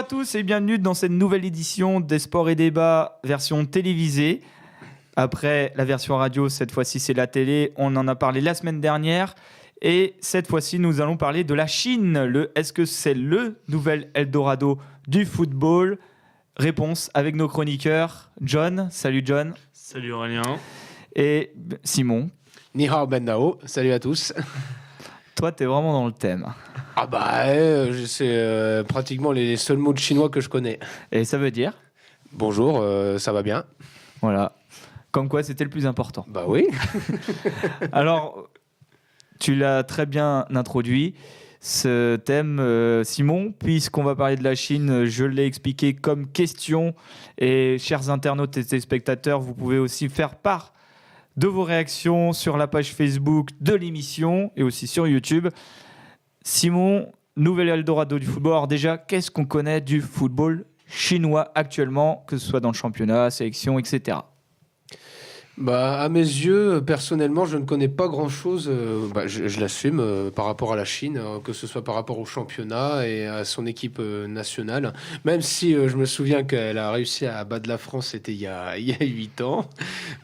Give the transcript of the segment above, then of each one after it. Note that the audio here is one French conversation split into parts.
à tous et bienvenue dans cette nouvelle édition des Sports et Débats version télévisée. Après la version radio, cette fois-ci c'est la télé. On en a parlé la semaine dernière. Et cette fois-ci, nous allons parler de la Chine. Est-ce que c'est le nouvel Eldorado du football ? Réponse avec nos chroniqueurs. John, salut John. Salut Aurélien. Et Simon. Ni hao ben nao, salut à tous. Toi, t'es vraiment dans le thème. Ah bah, c'est pratiquement les seuls mots de chinois que je connais. Et ça veut dire ? Bonjour, ça va bien ? Voilà. Comme quoi, c'était le plus important. Bah oui. Alors, tu l'as très bien introduit, ce thème, Simon, puisqu'on va parler de la Chine, je l'ai expliqué comme question. Et chers internautes et téléspectateurs, vous pouvez aussi faire part de vos réactions sur la page Facebook de l'émission et aussi sur YouTube. Simon, nouvel Eldorado du football. Alors déjà, qu'est-ce qu'on connaît du football chinois actuellement, que ce soit dans le championnat, sélection, etc. Bah, à mes yeux, personnellement, je ne connais pas grand-chose. Je l'assume par rapport à la Chine, que ce soit par rapport au championnat et à son équipe nationale. Même si je me souviens qu'elle a réussi à battre la France, c'était il y a 8 ans.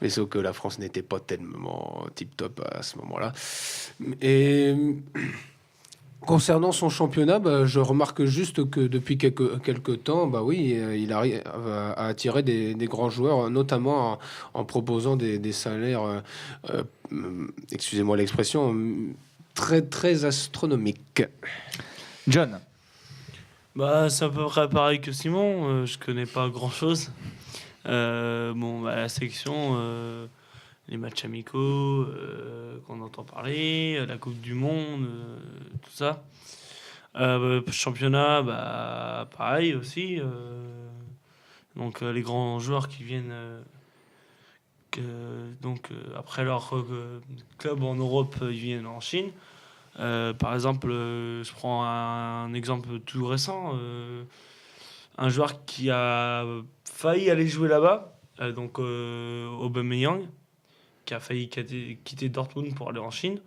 Mais sauf que la France n'était pas tellement tip-top à ce moment-là. Et concernant son championnat, je remarque juste que depuis quelques temps, il arrive à attirer des grands joueurs, notamment en proposant des salaires, excusez-moi l'expression, très, très astronomiques. John. C'est à peu près pareil que Simon, je connais pas grand-chose. La sélection, les matchs amicaux qu'on entend parler, la Coupe du Monde, tout ça. Championnat, pareil aussi. Donc les grands joueurs qui viennent après leur club en Europe, ils viennent en Chine. Par exemple, je prends un exemple tout récent. Un joueur qui a failli aller jouer là-bas, Aubameyang, qui a failli quitter Dortmund pour aller en Chine.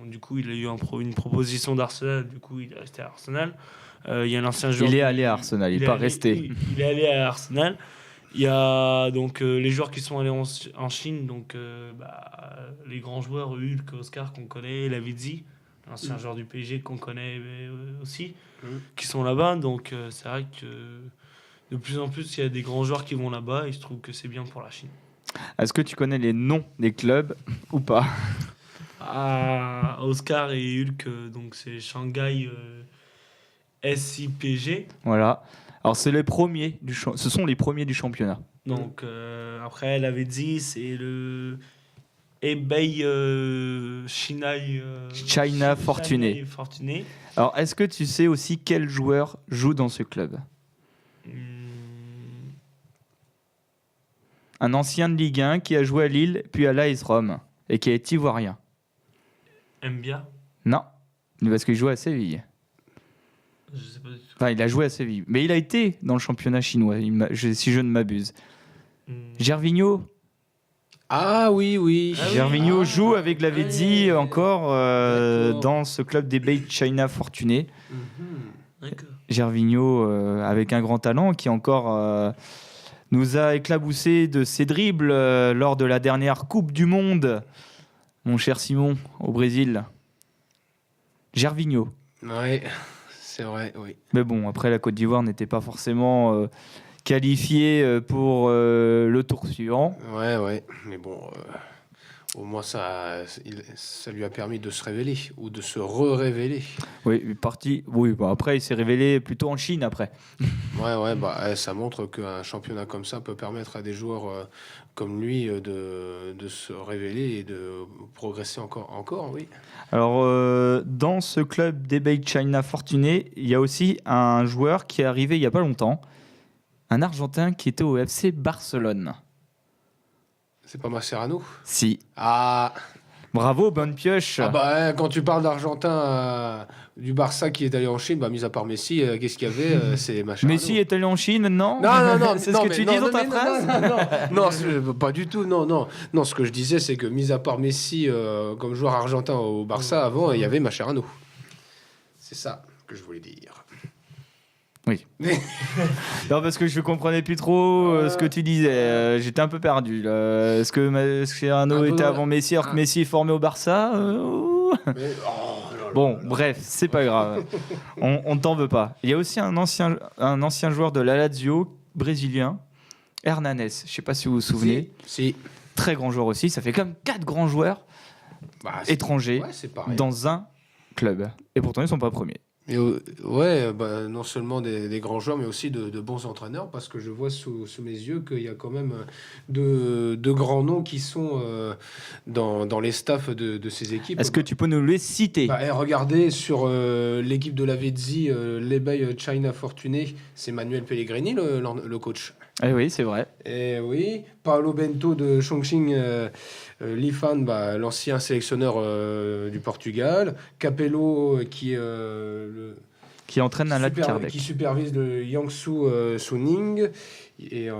Du coup, il a eu une proposition d'Arsenal, du coup, il est resté à Arsenal. Il y a l'ancien joueur. Il est allé à Arsenal, il n'est pas resté. Il est allé à Arsenal. Il y a donc les joueurs qui sont allés en Chine, les grands joueurs, Hulk, Oscar, qu'on connaît, Lavezzi, l'ancien joueur du PSG qu'on connaît aussi, qui sont là-bas. Donc, c'est vrai que de plus en plus, il y a des grands joueurs qui vont là-bas et je trouve que c'est bien pour la Chine. Est-ce que tu connais les noms des clubs ou pas ? Oscar et Hulk, donc c'est Shanghai SIPG. Voilà. Alors c'est les premiers ce sont les premiers du championnat. Donc après, elle avait dit c'est le eBay China Fortuné. Alors est-ce que tu sais aussi quel joueur joue dans ce club ? Un ancien de Ligue 1 qui a joué à Lille puis à l'AS Rome et qui est ivoirien. Mbia ? Non, parce qu'il joue à Séville. Je sais pas du tout. Enfin, il a joué à Séville, mais il a été dans le championnat chinois, si je ne m'abuse. Gervinho. Ah oui. Gervinho joue avec Lavezzi encore dans ce club des Bay China Fortuné. D'accord. Gervinho avec un grand talent qui encore nous a éclaboussé de ses dribbles lors de la dernière Coupe du Monde. Mon cher Simon, au Brésil. Gervinho. Ouais, c'est vrai, oui. Mais bon, après, la Côte d'Ivoire n'était pas forcément qualifiée pour le tour suivant. Ouais. Mais bon, au moins, ça lui a permis de se révéler ou de se révéler. Oui, après, il s'est révélé plutôt en Chine, après. Ouais, ça montre qu'un championnat comme ça peut permettre à des joueurs comme lui de se révéler et de progresser encore, oui. Alors, dans ce club des Bay China Fortuné, il y a aussi un joueur qui est arrivé il n'y a pas longtemps, un Argentin qui était au FC Barcelone. C'est pas Mascherano ? Si. Ah. Bravo, bonne pioche. Quand tu parles d'Argentin du Barça qui est allé en Chine, mis à part Messi, qu'est-ce qu'il y avait C'est Mascherano. Messi est allé en Chine, non ? Non. C'est ce que tu dis dans ta phrase ? Non, pas du tout, non. Non, ce que je disais, c'est que mis à part Messi comme joueur argentin au Barça, avant, il y avait Mascherano. C'est ça que je voulais dire. Oui. Non, parce que je comprenais plus trop ce que tu disais. J'étais un peu perdu. Là. Est-ce que Mascherano était avant Messi, alors que Messi est formé au Barça Bon, bref, c'est pas grave. On t'en veut pas. Il y a aussi un ancien joueur de la Lazio, brésilien, Hernanes. Je sais pas si vous vous souvenez. Si. Très grand joueur aussi. Ça fait comme 4 grands joueurs étrangers dans un club. Et pourtant, ils sont pas premiers. Et non seulement des grands joueurs, mais aussi de bons entraîneurs, parce que je vois sous mes yeux qu'il y a quand même de grands noms qui sont dans les staffs de ces équipes. Est-ce que tu peux nous les citer? Regardez sur l'équipe de la Vezzi, l'Ebay China Fortuné, c'est Manuel Pellegrini, le coach. Eh oui, c'est vrai. Et oui, Paolo Bento de Chongqing Lifan, l'ancien sélectionneur du Portugal. Capello qui entraîne un Kardec. Qui supervise le Jiangsu Suning. Et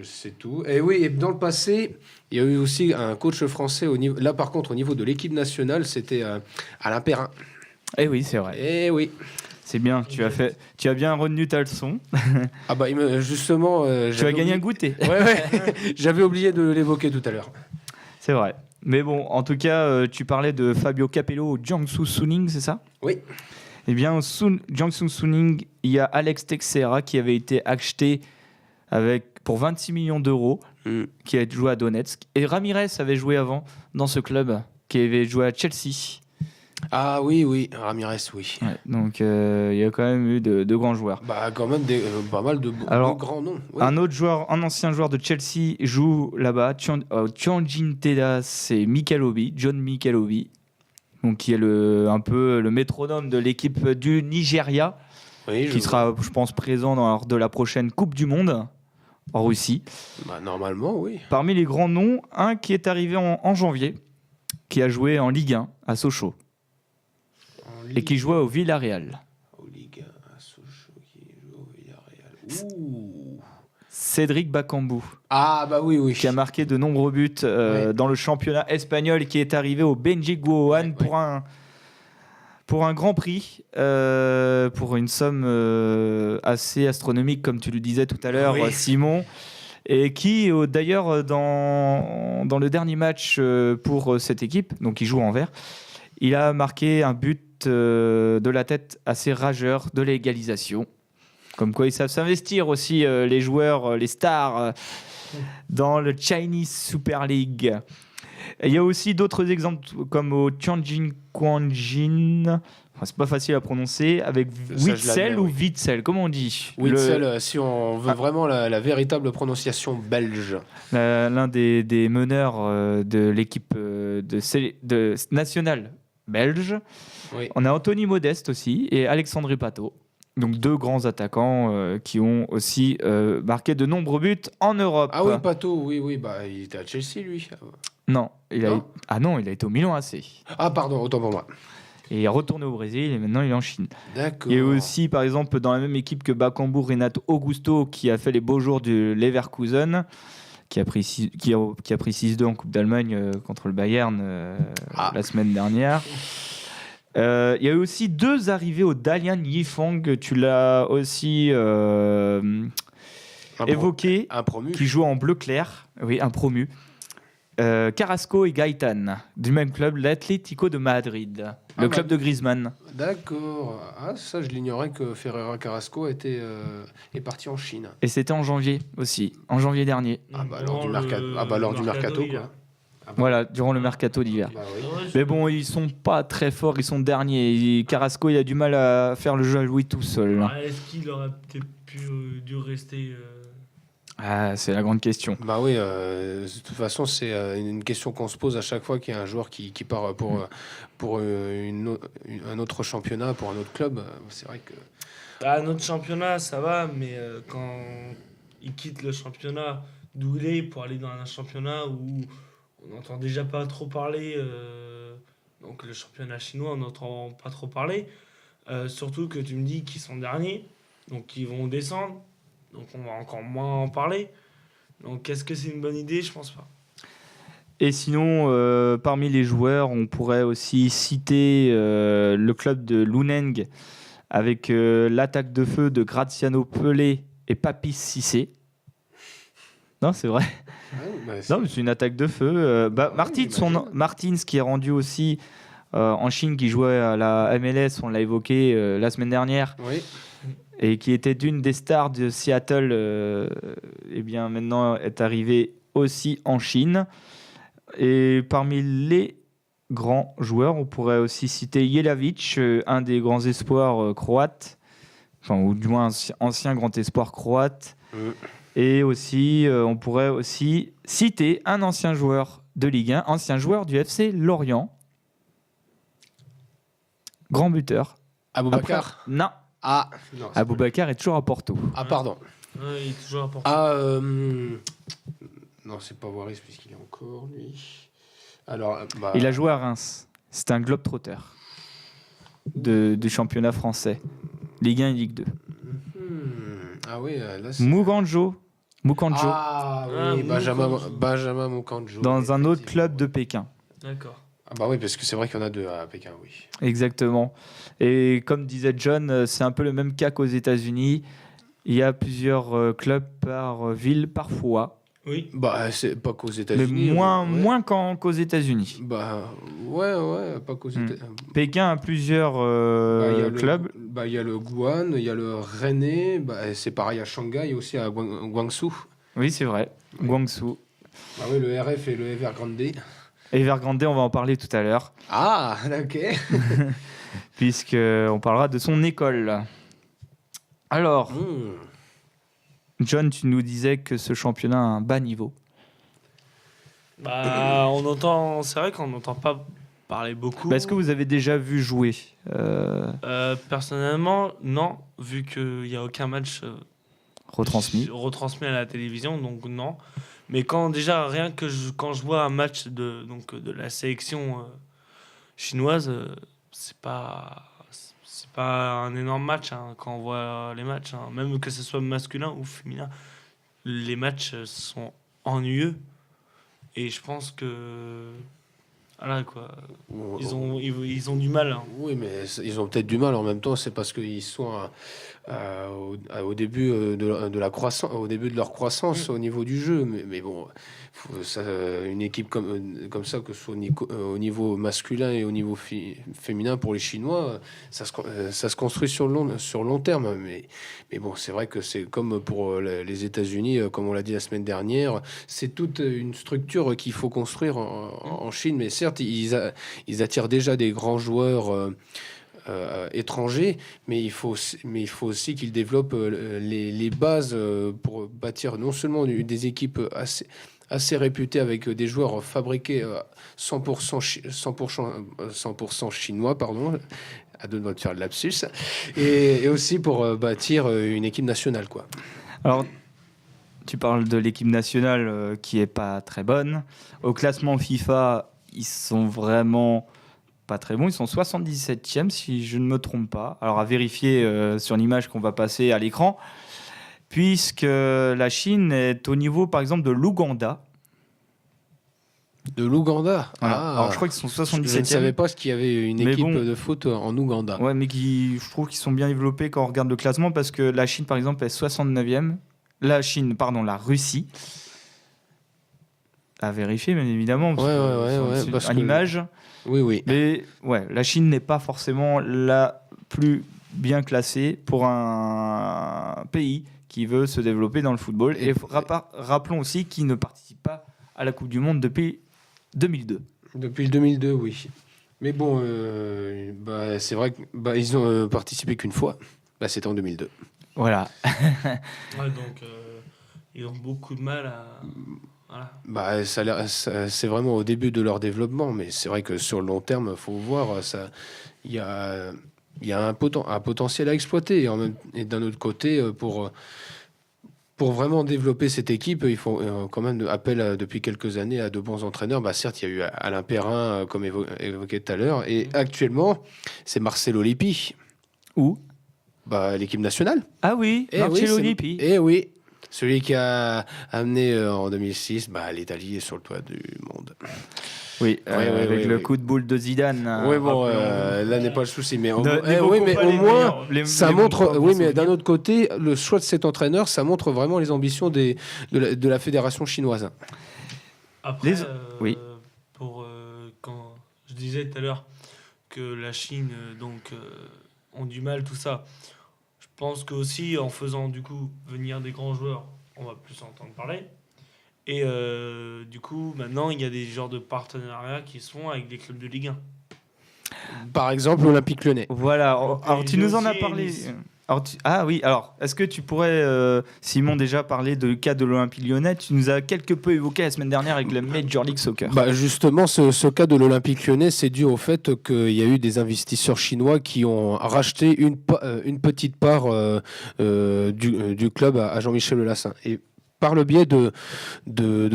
c'est tout. Et oui, et dans le passé, il y a eu aussi un coach français là par contre au niveau de l'équipe nationale, c'était Alain Perrin. Eh oui, c'est vrai. Eh oui. C'est bien, tu as bien retenu ta leçon. Justement... tu as gagné un goûter. Ouais. J'avais oublié de l'évoquer tout à l'heure. C'est vrai. Mais bon, en tout cas, tu parlais de Fabio Capello au Jiangsu Suning, c'est ça? Oui. Eh bien, au Jiangsu Suning, il y a Alex Teixeira qui avait été acheté pour 26 millions d'euros, qui a joué à Donetsk. Et Ramirez avait joué avant dans ce club, qui avait joué à Chelsea. Ah oui, Ramirez, oui. Ouais, donc, il y a quand même eu de grands joueurs. Quand même pas mal de grands noms. Oui. Un ancien joueur de Chelsea joue là-bas. Tianjin Teda, c'est John Michelobi, donc qui est un peu le métronome de l'équipe du Nigeria, qui sera, je pense, présent lors de la prochaine Coupe du Monde en Russie. Normalement, oui. Parmi les grands noms, un qui est arrivé en janvier, qui a joué en Ligue 1 à Sochaux. Et qui jouait au Villarreal. Au Ligue 1 à Sochaux, qui joue au Villarreal. Ouh. Cédric Bakambu. Ah oui. Qui a marqué de nombreux buts dans le championnat espagnol, qui est arrivé au Benji-Guoan pour un grand prix, pour une somme assez astronomique, comme tu le disais tout à l'heure, Simon. Et qui, d'ailleurs, dans le dernier match pour cette équipe, donc il joue en vert, il a marqué un but de la tête assez rageur de l'égalisation. Comme quoi ils savent s'investir aussi, les joueurs, les stars, dans le Chinese Super League. Et il y a aussi d'autres exemples comme au Tianjin Quanjin. C'est pas facile à prononcer, avec Witzel ou Witzel, comment on dit? Witzel, si on veut vraiment la véritable prononciation belge. L'un des meneurs de l'équipe nationale belge. Oui. On a Anthony Modeste aussi et Alexandre Pato. Donc 2 grands attaquants qui ont aussi marqué de nombreux buts en Europe. Ah oui, Pato, oui, il était à Chelsea, lui. Non, il a été au Milan AC. Ah pardon, autant pour moi. Et il est retourné au Brésil et maintenant il est en Chine. D'accord. Il y a aussi, par exemple, dans la même équipe que Bakambu, Renato Augusto, qui a fait les beaux jours du Leverkusen, qui a pris 6-2 en Coupe d'Allemagne contre le Bayern la semaine dernière. Il y a eu aussi 2 arrivées au Dalian Yifang, tu l'as aussi évoqué, un promu. Qui joue en bleu clair, oui, un promu. Carrasco et Gaëtan, du même club, l'Atlético de Madrid, le club de Griezmann. D'accord. Ah, ça, je l'ignorais que Ferreira Carrasco est parti en Chine. Et c'était en janvier aussi, en janvier dernier. Lors du mercato, quoi. Voilà, durant le mercato d'hiver. Oui. Mais bon, ils sont pas très forts, ils sont derniers. Carrasco, il a du mal à faire le jeu à Louis tout seul. Est-ce qu'il aurait peut-être dû rester c'est la grande question. Oui, de toute façon, c'est une question qu'on se pose à chaque fois qu'il y a un joueur qui part pour un autre championnat, pour un autre club. C'est vrai que... notre championnat, ça va, mais quand il quitte le championnat d'où il est pour aller dans un championnat où on n'entend déjà pas trop parler, donc le championnat chinois, on n'entend pas trop parler, surtout que tu me dis qu'ils sont derniers, donc ils vont descendre. Donc on va encore moins en parler. Donc est-ce que c'est une bonne idée? Je pense pas. Et sinon, parmi les joueurs, on pourrait aussi citer le club de Luneng avec l'attaque de feu de Graziano Pelé et Papis Cissé. Non, c'est vrai. Non, mais c'est une attaque de feu. Martins, qui est rendu aussi en Chine, qui jouait à la MLS, on l'a évoqué la semaine dernière, Oui. et qui était d'une des stars de Seattle, eh bien maintenant est arrivé aussi en Chine. Et parmi les grands joueurs, on pourrait aussi citer Jelavic, un des grands espoirs croates, ou du moins ancien grand espoir croate. Et aussi, on pourrait aussi citer un ancien joueur de Ligue 1, ancien joueur du FC Lorient, grand buteur. Aboubacar. Non. Ah, non. Aboubacar est toujours à Porto. Ah, pardon. Ouais, il est toujours important. Ah, non, c'est pas Waris puisqu'il est encore, lui. Alors, Il a joué à Reims. C'est un globetrotter du championnat français. Ligue 1 et Ligue 2. Ah oui, là c'est... Mukanjo. Ah oui, Benjamin Mukanjo. Dans un autre club de Pékin. D'accord. Ah bah oui, parce que c'est vrai qu'il y en a deux à Pékin, oui. Exactement. Et comme disait John, c'est un peu le même cas qu'aux États-Unis. Il y a plusieurs clubs par ville parfois. Oui. Bah, c'est pas qu'aux Mais États-Unis. moins qu'aux États-Unis. Bah, ouais, pas qu'aux États-Unis. Pékin a plusieurs clubs. Il y a le Guan, il y a le Rennais, c'est pareil à Shanghai, aussi à Guangzhou. Oui, c'est vrai. Oui. Guangzhou. Ah oui, le RF et le Evergrande. Evergrande, on va en parler tout à l'heure. Ah, ok. Puisqu'on parlera de son école. Alors, John, tu nous disais que ce championnat a un bas niveau. C'est vrai qu'on n'entend pas parler beaucoup. Est-ce que vous avez déjà vu jouer Personnellement, non, vu qu'il n'y a aucun match retransmis à la télévision, donc non. Mais quand je vois un match de la sélection chinoise, c'est pas un énorme match quand on voit les matchs, même que ce soit masculin ou féminin, les matchs sont ennuyeux et je pense que voilà quoi, ils ont du mal. Oui, mais ils ont peut-être du mal en même temps, c'est parce qu'ils sont au début de la croissance, au début de leur croissance au niveau du jeu. Mais bon, une équipe comme ça, que ce soit au niveau masculin et au niveau féminin pour les Chinois, ça se construit sur long terme. Mais bon, c'est vrai que c'est comme pour les États-Unis, comme on l'a dit la semaine dernière, c'est toute une structure qu'il faut construire en Chine. Mais certes, ils attirent déjà des grands joueurs étrangers, mais il faut aussi qu'ils développent les bases pour bâtir non seulement des équipes assez réputées avec des joueurs fabriqués 100% chinois, pardon, à deux doigts de faire le lapsus, et aussi pour bâtir une équipe nationale, quoi. Alors, tu parles de l'équipe nationale qui est pas très bonne. Au classement FIFA, ils sont vraiment pas très bons. Ils sont 77e, si je ne me trompe pas. Alors, à vérifier sur l'image qu'on va passer à l'écran, puisque la Chine est au niveau, par exemple, de l'Ouganda. De l'Ouganda. Voilà. Ah, alors, je crois qu'ils sont 77e. Je ne savais pas qu'il y avait une équipe de foot en Ouganda. Ouais, mais je trouve qu'ils sont bien développés quand on regarde le classement, parce que la Chine, par exemple, est 69e. La Russie. À vérifier, bien évidemment. Parce à l'image. Oui. Mais ouais, la Chine n'est pas forcément la plus bien classée pour un pays qui veut se développer dans le football. Et rappelons aussi qu'ils ne participent pas à la Coupe du Monde depuis 2002. Depuis le 2002, oui. Mais bon, c'est vrai qu'ils ont participé qu'une fois. C'était en 2002. Voilà. Donc, ils ont beaucoup de mal à... Voilà. C'est vraiment au début de leur développement, mais c'est vrai que sur le long terme, il faut voir, il y a un potentiel à exploiter. Et d'un autre côté, pour vraiment développer cette équipe, il faut quand même appel depuis quelques années à de bons entraîneurs. Certes, il y a eu Alain Perrin, comme évoqué tout à l'heure, et actuellement, c'est Marcelo Lippi. Où l'équipe nationale. Ah oui, Marcelo Lippi. Eh oui, celui qui a amené en 2006 l'Italie sur le toit du monde. Oui, avec le oui. coup de boule de Zidane. Oui, bon, rappelons-nous. là n'est pas le souci, mais, N'évoquons mais pas au les moins, meilleurs- ça les bons montre. bons Oui, mais d'un souvenirs. autre côté, le choix de cet entraîneur, ça montre vraiment les ambitions de la fédération chinoise. Après, Oui. quand je disais tout à l'heure que la Chine ont du mal, tout ça, je pense que aussi en faisant du coup venir des grands joueurs, on va plus entendre parler. Et du coup, maintenant, il y a des genres de partenariats qui se font avec des clubs de Ligue 1. Par exemple, l'Olympique Lyonnais. Voilà, Donc, alors tu nous en as aussi, parlé. Nice. Ah oui, alors est-ce que tu pourrais, Simon, déjà parler du cas de l'Olympique Lyonnais? Tu nous as quelque peu évoqué la semaine dernière avec la Major League Soccer. Bah justement, ce cas de l'Olympique Lyonnais, c'est dû au fait qu'il y a eu des investisseurs chinois qui ont racheté une petite part du club à Jean-Michel Aulassin. Et par le biais de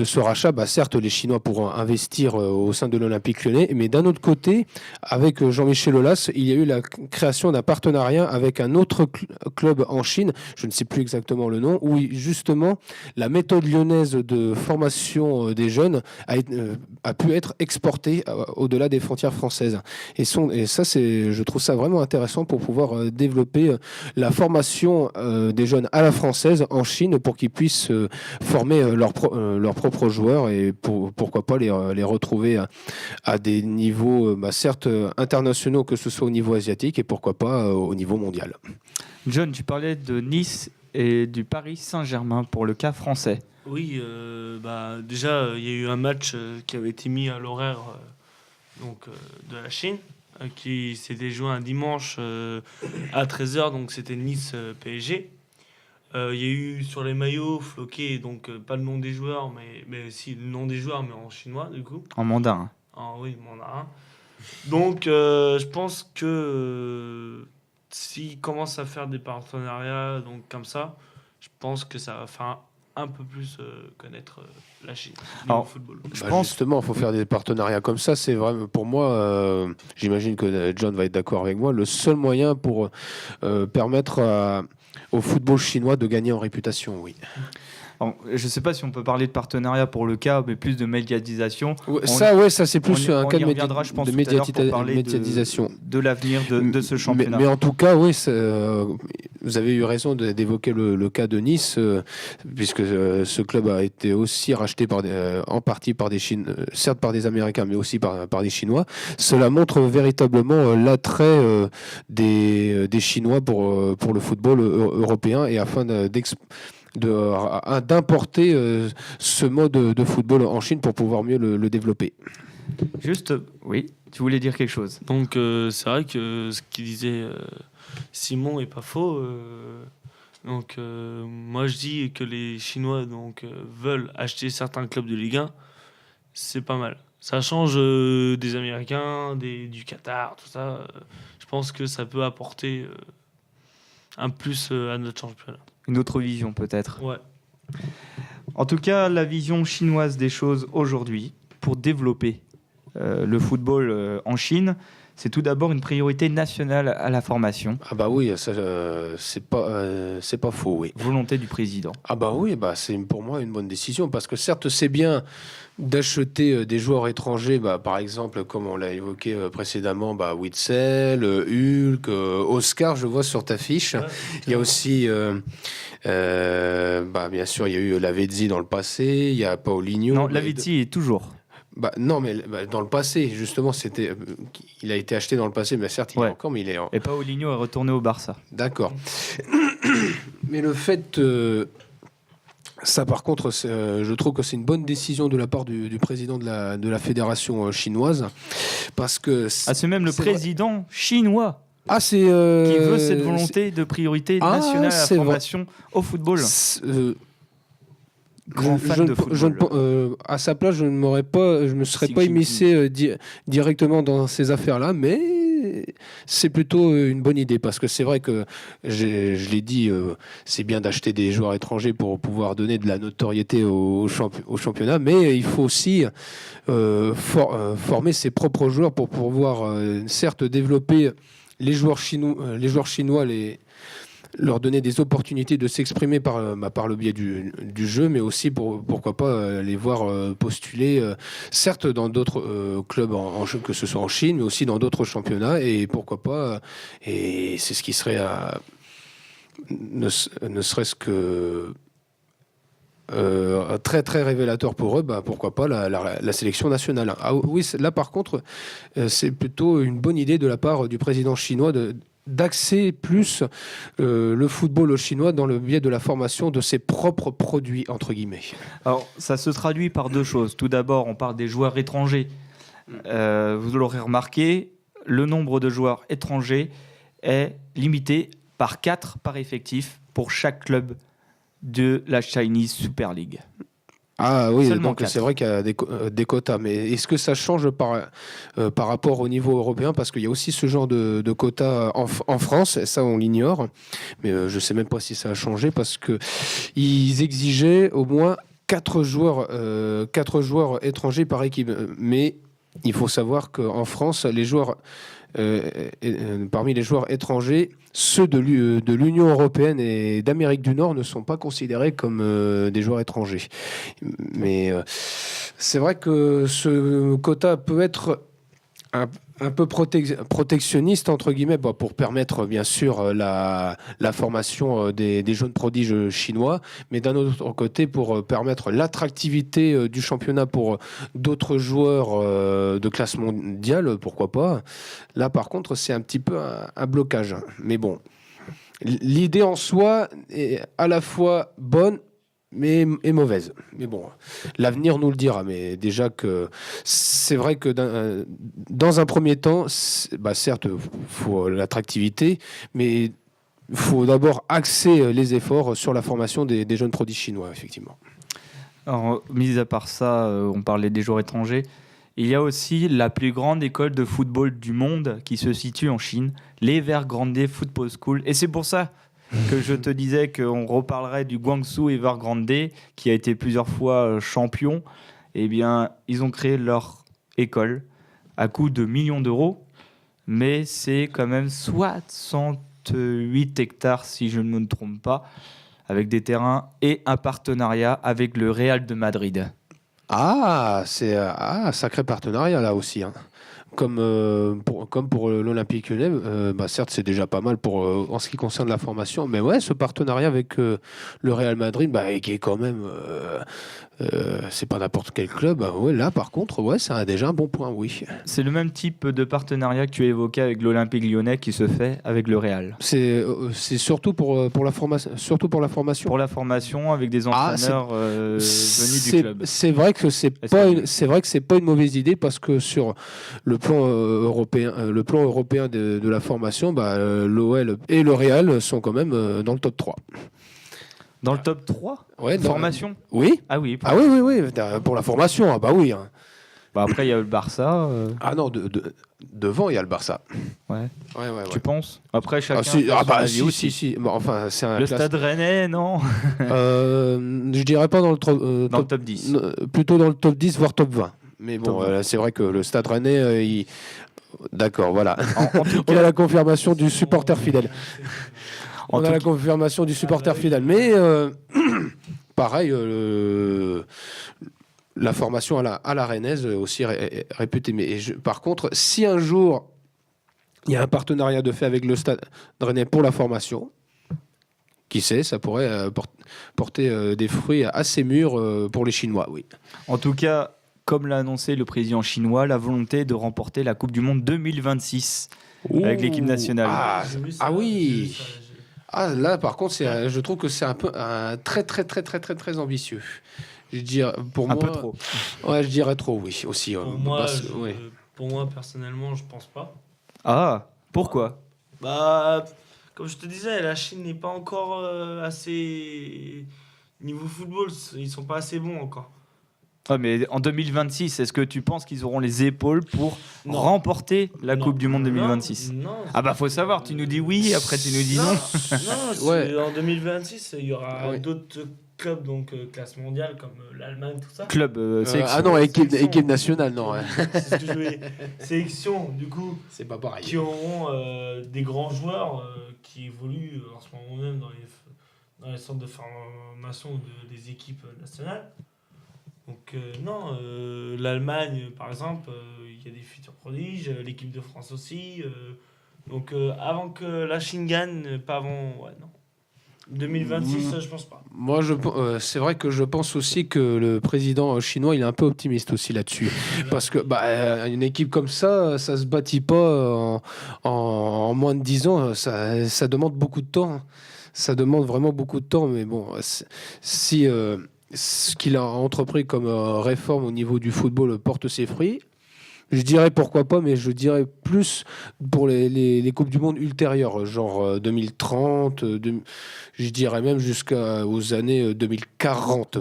ce rachat, certes, les Chinois pourront investir au sein de l'Olympique Lyonnais, mais d'un autre côté, avec Jean-Michel Aulas, il y a eu la création d'un partenariat avec un autre club en Chine, je ne sais plus exactement le nom, où justement la méthode lyonnaise de formation des jeunes a pu être exportée au-delà des frontières françaises. Et ça, je trouve ça vraiment intéressant pour pouvoir développer la formation des jeunes à la française en Chine pour qu'ils puissent former leurs propres joueurs et pourquoi pas les retrouver à des niveaux certes internationaux, que ce soit au niveau asiatique et pourquoi pas au niveau mondial. John, tu parlais de Nice et du Paris Saint-Germain pour le cas français. Oui, déjà, il y a eu un match qui avait été mis à l'horaire de la Chine, qui s'était joué un dimanche à 13h, donc c'était Nice-PSG. Il y a eu sur les maillots floqués, donc pas le nom des joueurs, mais si le nom des joueurs, mais en chinois du coup. En mandarin. Ah oui, mandarin. Donc je pense que s'ils commencent à faire des partenariats donc comme ça, je pense que ça va faire un peu plus connaître la Chine au football. Je pense justement, il faut faire des partenariats comme ça. C'est vraiment, pour moi, j'imagine que John va être d'accord avec moi, le seul moyen pour permettre au football chinois de gagner en réputation, oui. Alors, je ne sais pas si on peut parler de partenariat pour le cas, mais plus de médiatisation. Ça, c'est plus un cas y reviendra, je pense, de tout à l'heure pour parler médiatisation. de l'avenir de ce championnat. Mais en tout cas, oui, vous avez eu raison d'évoquer le cas de Nice, puisque ce club a été aussi racheté en partie par certes par des Américains, mais aussi par des Chinois. Cela montre véritablement l'attrait des Chinois pour le football européen et afin d'importer ce mode de football en Chine pour pouvoir mieux le développer. Juste, oui, tu voulais dire quelque chose. Donc c'est vrai que ce qu'il disait Simon est pas faux. Moi je dis que les Chinois veulent acheter certains clubs de Ligue 1, c'est pas mal. Ça change des Américains, du Qatar, tout ça. Je pense que ça peut apporter un plus à notre championnat. Une autre vision peut-être. Ouais. En tout cas, la vision chinoise des choses aujourd'hui, pour développer le football en Chine, c'est tout d'abord une priorité nationale à la formation. Ah bah oui, ça, c'est pas faux, oui. Volonté du président. Ah bah oui, c'est pour moi une bonne décision, parce que certes c'est bien d'acheter des joueurs étrangers, par exemple comme on l'a évoqué précédemment, Witsel, Hulk, Oscar, je vois sur ta fiche. Ouais, il y a aussi bien sûr il y a eu Lavezzi dans le passé, il y a Paulinho. Non, Lavezzi est toujours. Non, mais dans le passé, justement, il a été acheté dans le passé, mais certes, il est encore, mais il est... Et Paulinho est retourné au Barça. D'accord. Mais le fait... ça, par contre, je trouve que c'est une bonne décision de la part du président de la fédération chinoise, parce que... c'est même le président chinois qui veut cette volonté de priorité nationale à la formation au football. Grand fan de football. À sa place, je me serais pas immiscé directement dans ces affaires-là, mais c'est plutôt une bonne idée, parce que c'est vrai que je l'ai dit, c'est bien d'acheter des joueurs étrangers pour pouvoir donner de la notoriété au championnat, mais il faut aussi former ses propres joueurs pour pouvoir certes développer les joueurs chinois, leur donner des opportunités de s'exprimer par le biais du jeu, mais aussi pourquoi pas les voir postuler, certes dans d'autres clubs, que ce soit en Chine, mais aussi dans d'autres championnats, et pourquoi pas, et c'est ce qui serait ne serait-ce que très très révélateur pour eux, pourquoi pas la sélection nationale. Ah oui, là par contre, c'est plutôt une bonne idée de la part du président chinois d'axer plus le football chinois dans le biais de la formation de ses propres produits, entre guillemets. Alors, ça se traduit par deux choses. Tout d'abord, on parle des joueurs étrangers. Vous l'aurez remarqué, le nombre de joueurs étrangers est limité par 4 par effectif pour chaque club de la Chinese Super League. Ah oui, Seulement donc 4. c'est vrai qu'il y a des quotas, mais est-ce que ça change par rapport au niveau européen? Parce qu'il y a aussi ce genre de quotas en France, et ça on l'ignore, mais je ne sais même pas si ça a changé, parce qu'ils exigeaient au moins 4 joueurs étrangers par équipe. Mais il faut savoir qu'en France, les joueurs, parmi les joueurs étrangers, ceux de l'Union européenne et d'Amérique du Nord ne sont pas considérés comme des joueurs étrangers. Mais c'est vrai que ce quota peut être un peu protectionniste, entre guillemets, pour permettre bien sûr la formation des jeunes prodiges chinois, mais d'un autre côté pour permettre l'attractivité du championnat pour d'autres joueurs de classe mondiale, pourquoi pas. Là par contre c'est un petit peu un blocage, mais bon, l'idée en soi est à la fois bonne mais mauvaise. Mais bon, l'avenir nous le dira. Mais déjà que c'est vrai que dans un premier temps, certes, il faut l'attractivité, mais il faut d'abord axer les efforts sur la formation des jeunes prodiges chinois, effectivement. Alors, mis à part ça, on parlait des joueurs étrangers. Il y a aussi la plus grande école de football du monde qui se situe en Chine, l'Evergrande Football School. Et c'est pour ça que je te disais qu'on reparlerait du Guangzhou Evergrande, qui a été plusieurs fois champion. Eh bien, ils ont créé leur école à coût de millions d'euros, mais c'est quand même 68 hectares, si je ne me trompe pas, avec des terrains et un partenariat avec le Real de Madrid. Ah, c'est un sacré partenariat là aussi, hein. Comme pour l'Olympique Lyonnais, certes c'est déjà pas mal en ce qui concerne la formation, mais ouais, ce partenariat avec le Real Madrid, qui est quand même, c'est pas n'importe quel club. Ouais, là par contre, ouais, c'est déjà un bon point, oui. C'est le même type de partenariat que tu as évoqué avec l'Olympique Lyonnais qui se fait avec le Real. C'est surtout pour la formation. Surtout pour la formation. Pour la formation, avec des entraîneurs venus du club. C'est vrai que c'est pas une mauvaise idée, parce que sur le plan européen, de la formation, l'OL et le Real sont quand même dans le top 3. Dans le top 3 ouais, formation. Oui. Ah oui. Oui. Pour la formation, oui. Hein. Après, il y a le Barça. Ah non, devant, il y a le Barça. Ouais. Ouais. Tu penses? Après, chacun. Si. Enfin, c'est un le Stade Rennais, non? Je dirais pas dans le top 10. Plutôt dans le top 10, voire top 20. Mais bon, c'est vrai que le Stade Rennais, d'accord, voilà. On a la confirmation du supporter fidèle. La confirmation du supporter fidèle. Mais pareil, la formation à la rennaise aussi réputée. Mais par contre, si un jour il y a un partenariat de fait avec le Stade Rennais pour la formation, qui sait, ça pourrait porter des fruits assez mûrs pour les Chinois, oui. En tout cas, comme l'a annoncé le président chinois, la volonté de remporter la Coupe du Monde 2026 avec l'équipe nationale. Oui. Là, par contre, je trouve que c'est un très, très, très, très, très, très ambitieux. Je dirais, pour moi, peu trop. Ouais, je dirais trop, oui, aussi. Pour moi, personnellement, je pense pas. Ah, pourquoi? Comme je te disais, la Chine n'est pas encore assez... Niveau football, ils sont pas assez bons encore. Ah, mais en 2026, est-ce que tu penses qu'ils auront les épaules pour remporter la Coupe du Monde 2026? Non. Faut savoir, tu nous dis oui, après tu nous dis non. En 2026, il y aura d'autres clubs donc classe mondiale comme l'Allemagne, tout ça. Club, sélection. Ah non, Sélection. équipe nationale, non. Ouais. C'est ce que je voulais. Sélection, du coup, C'est pas pareil. qui auront des grands joueurs qui évoluent en ce moment même dans les centres de formation des équipes nationales. Donc non, l'Allemagne par exemple, il y a des futurs prodiges, l'équipe de France aussi. Donc avant que la Chine gagne, pas avant, ouais non. 2026, je pense pas. Moi, c'est vrai que je pense aussi que le président chinois, il est un peu optimiste aussi là-dessus. Parce que une équipe comme ça se bâtit pas en moins de 10 ans. Ça demande beaucoup de temps. Ça demande vraiment beaucoup de temps. Mais bon, si ce qu'il a entrepris comme réforme au niveau du football porte ses fruits, je dirais pourquoi pas, mais je dirais plus pour les Coupes du Monde ultérieures, genre 2030, je dirais même jusqu'aux années 2040,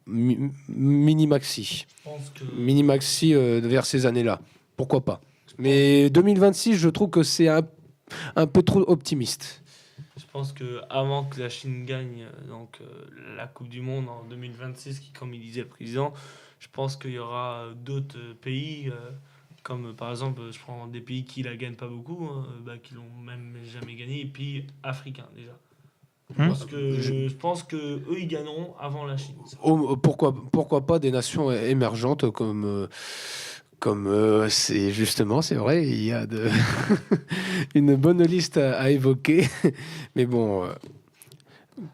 mini-maxi. Je pense que Mini-maxi vers ces années-là. Pourquoi pas. Mais 2026, je trouve que c'est un peu trop optimiste. Je pense que avant que la Chine gagne la Coupe du Monde en 2026, qui comme il disait le président, je pense qu'il y aura d'autres pays comme par exemple, je prends des pays qui la gagnent pas beaucoup, qui l'ont même jamais gagné, et puis africains déjà. Parce que je pense que eux ils gagneront avant la Chine. Pourquoi pas des nations émergentes comme c'est justement, c'est vrai, il y a une bonne liste à évoquer. Mais bon,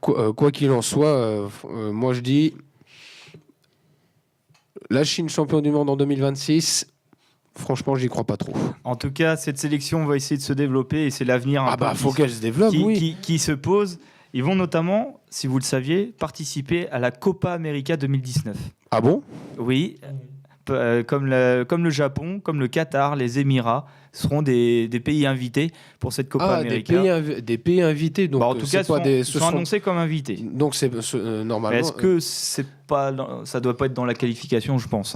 quoi qu'il en soit, moi je dis la Chine champion du monde en 2026. Franchement, j'y crois pas trop. En tout cas, cette sélection va essayer de se développer et c'est l'avenir faut qu'elle se développe, oui. qui se pose. Ils vont notamment, si vous le saviez, participer à la Copa América 2019. Ah bon? Oui, comme le Japon, comme le Qatar, les Émirats seront des pays invités pour cette Copa América. Des pays invités. Donc, en tout cas, sont annoncés comme invités. Donc, normalement. Mais est-ce que ça doit pas être dans la qualification, je pense.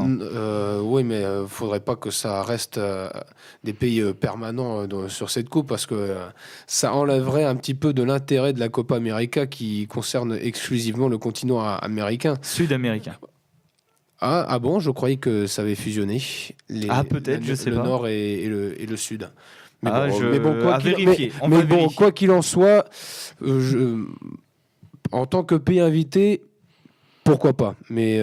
Oui, mais faudrait pas que ça reste des pays permanents sur cette coupe parce que ça enlèverait un petit peu de l'intérêt de la Copa América qui concerne exclusivement le continent américain. Sud-américain. Ah bon, je croyais que ça avait fusionné. Peut-être, je sais pas. Le nord et le sud. Vérifier. Quoi qu'il en soit, en tant que pays invité, pourquoi pas. Mais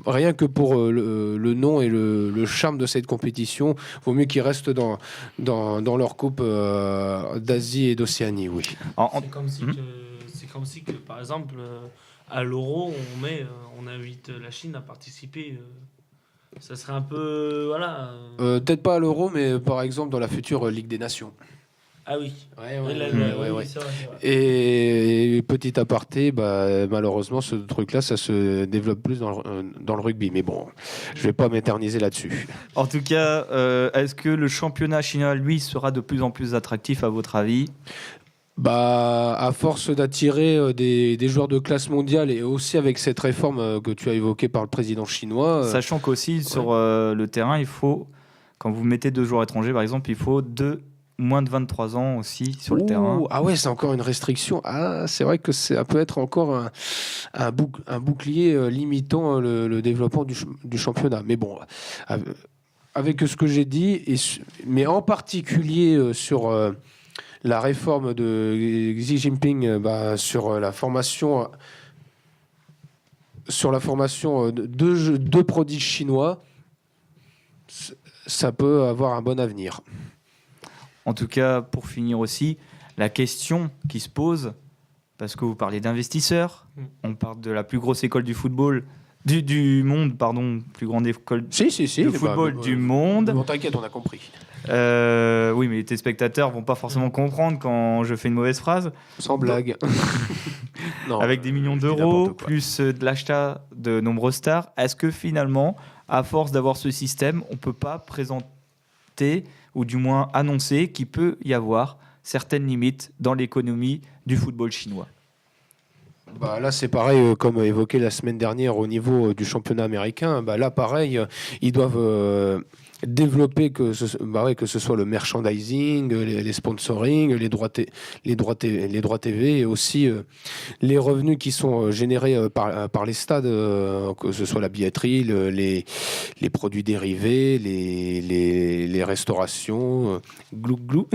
rien que pour le nom et le charme de cette compétition, vaut mieux qu'ils restent dans leur coupe d'Asie et d'Océanie, oui. C'est comme si que par exemple à l'Euro, on invite la Chine à participer. Ça serait un peu peut-être pas à l'Euro, mais par exemple dans la future Ligue des Nations. Ah oui. Ouais. C'est vrai. Et petit aparté, malheureusement, ce truc-là, ça se développe plus dans le rugby. Mais bon, je vais pas m'éterniser là-dessus. En tout cas, est-ce que le championnat chinois, lui, sera de plus en plus attractif à votre avis ? À force d'attirer des joueurs de classe mondiale et aussi avec cette réforme que tu as évoquée par le président chinois. Sachant qu'aussi sur le terrain, il faut, quand vous mettez 2 joueurs étrangers par exemple, il faut moins de 23 ans aussi sur le terrain. Ah ouais, c'est encore une restriction. Ah, c'est vrai que ça peut être encore un bouclier limitant le développement du championnat. Mais bon, avec ce que j'ai dit, mais en particulier sur la réforme de Xi Jinping sur la formation de prodiges chinois, ça peut avoir un bon avenir. En tout cas, pour finir aussi, la question qui se pose, parce que vous parlez d'investisseurs, on parle de la plus grosse école du football du monde, plus grande école de football du monde. Bon, t'inquiète, on a compris. Oui, mais les téléspectateurs vont pas forcément comprendre quand je fais une mauvaise phrase. Sans blague. Non, avec des millions d'euros, plus de l'achat de nombreuses stars, est-ce que finalement, à force d'avoir ce système, on peut pas présenter, ou du moins annoncer, qu'il peut y avoir certaines limites dans l'économie du football chinois ? Là, c'est pareil, comme évoqué la semaine dernière au niveau du championnat américain. Là, pareil, ils doivent développer que ce soit le merchandising, les sponsoring, les droits TV et aussi les revenus qui sont générés par les stades, que ce soit la billetterie, les produits dérivés, les restaurations, glou.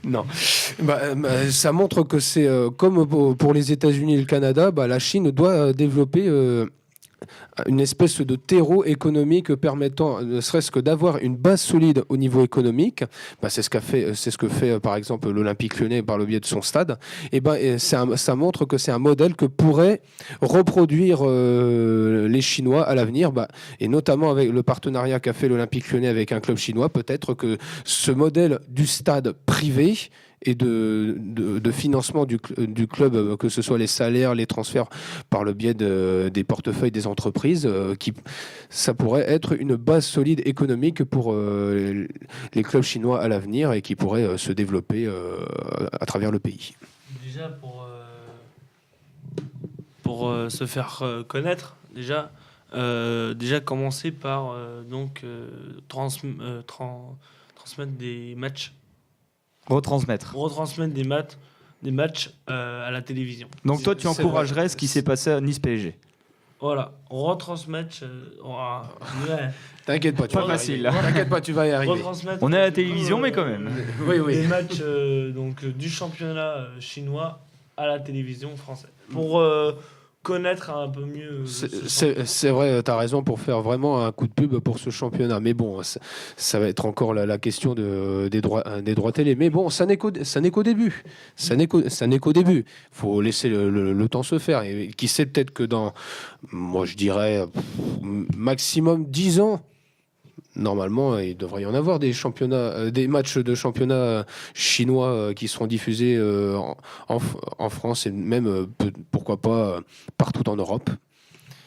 Non. Ça montre que c'est comme pour les États-Unis et le Canada, la Chine doit développer une espèce de terreau économique permettant, ne serait-ce que d'avoir une base solide au niveau économique. C'est ce que fait par exemple l'Olympique Lyonnais par le biais de son stade. Ça montre que c'est un modèle que pourraient reproduire les Chinois à l'avenir, et notamment avec le partenariat qu'a fait l'Olympique Lyonnais avec un club chinois. Peut-être que ce modèle du stade privé et de financement du club, que ce soit les salaires, les transferts par le biais des portefeuilles des entreprises, ça pourrait être une base solide économique pour les clubs chinois à l'avenir et qui pourrait se développer à travers le pays. Déjà, pour se faire connaître, déjà commencer par transmettre des matchs. Retransmettre des matchs à la télévision. Donc toi, tu encouragerais ce qui s'est passé à Nice-PSG. Voilà, retransmettre. Ouais. T'inquiète pas, pas facile. T'inquiète pas, tu vas y arriver. On est à la télévision, mais quand même. Oui. Des matchs du championnat chinois à la télévision française. Pour connaître un peu mieux. C'est vrai, tu as raison, pour faire vraiment un coup de pub pour ce championnat. Mais bon, ça va être encore la question des droits télé. Mais bon, ça n'est qu'au début. Ça n'est qu'au début. Il faut laisser le temps se faire. Et qui sait, peut-être que moi je dirais, maximum 10 ans, normalement, il devrait y en avoir des matchs de championnat chinois qui seront diffusés en France et même, pourquoi pas, partout en Europe.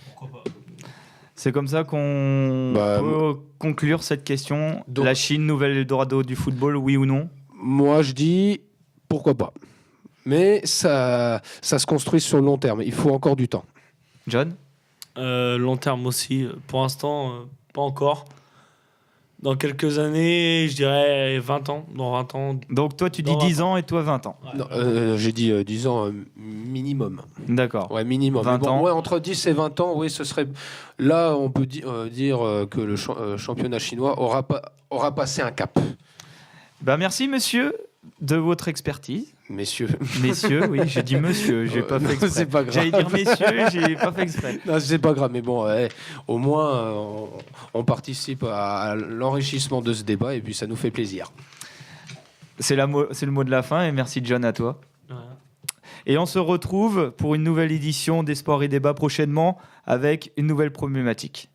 Pourquoi pas. C'est comme ça qu'on peut conclure cette question. Donc, la Chine, nouvel Eldorado du football, oui ou non ? Moi, je dis pourquoi pas. Mais ça se construit sur le long terme. Il faut encore du temps. John ? Long terme aussi. Pour l'instant, pas encore. Dans quelques années, je dirais 20 ans. Dans 20 ans. Donc toi, tu dis 10 ans et toi 20 ans. Ouais, non, j'ai dit 10 ans minimum. D'accord. Ouais, minimum. 20 ans. Ouais, entre 10 et 20 ans, oui, ce serait... Là, on peut dire que le championnat chinois aura passé un cap. Merci, monsieur, de votre expertise. Messieurs, oui, j'ai dit monsieur, j'ai pas fait exprès. C'est pas grave. J'allais dire messieurs, j'ai pas fait exprès. Non, c'est pas grave, mais bon, au moins, on participe à l'enrichissement de ce débat et puis ça nous fait plaisir. C'est le mot de la fin et merci John à toi. Ouais. Et on se retrouve pour une nouvelle édition des Sports et Débats prochainement avec une nouvelle problématique.